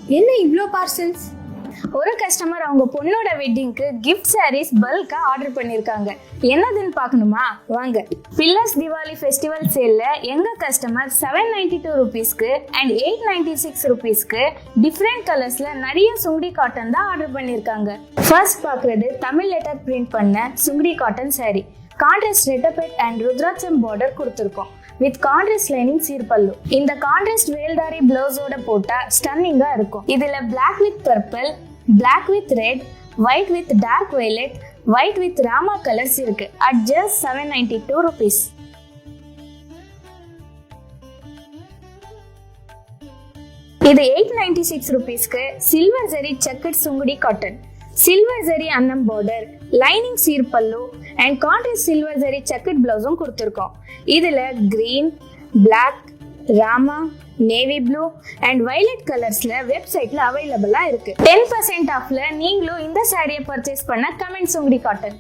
என்ன இவ்ளோ பார்சல்ஸ்? ஒரு கஸ்டமர் அவங்க பொண்ணோட வெட்டிங்க்கு கிஃப்ட் சாரீஸ் பல்கா ஆர்டர் பண்ணிருக்காங்க. என்னதுன்னு பார்க்கணுமா? வாங்க. பில்லர்ஸ் திவாலி ஃபெஸ்டிவல் சேல்ல எங்க கஸ்டமர் 792 ருபீஸ்க்கு அண்ட் 896 ருபீஸ்க்கு டிஃப்ரெண்ட் கலர்ஸ்ல நிறைய சுங்குடி காட்டன் தான் ஆர்டர் பண்ணிருக்காங்க. ஃபர்ஸ்ட் பாக்குறது தமிழ் லெட்டர் பிரிண்ட் பண்ண சுங்குடி காட்டன் சாரி. கான்ட்ராஸ்ட் ரெட்டபெட் அண்ட் ருத்ராட்சம் பார்டர் கொடுத்துருக்கோம். வித் கான்ட்ராஸ்ட் லைனிங் சீர்பல்லு. இந்த கான்ட்ராஸ்ட் வேல்தாரி பிளவுஸோட போட்டா ஸ்டன்னிங்கா இருக்கும். இதுல black with purple, black with red, white with dark violet, white with ராமா கலர்ஸ் இருக்கு. At just 792 rupees. இது 896 ருபீஸ்க்கு silver zari checked Sungudi cotton. Silver zari அன்னம் பார்டர், லைனிங் சீர்பல்லு and contrast silver zari checked பிளவுஸும் கொடுத்துருக்கோம். இதுல கிரீன், பிளாக், ராமா, நேவி ப்ளூ அண்ட் வயலட் கலர்ஸ்ல வெப்சைட்ல அவைலபிளா இருக்கு. 10% ஆஃப்ல நீங்களும் இந்த சாரியை பர்ச்சேஸ் பண்ண கமெண்ட் சுங்குடி காட்டன்.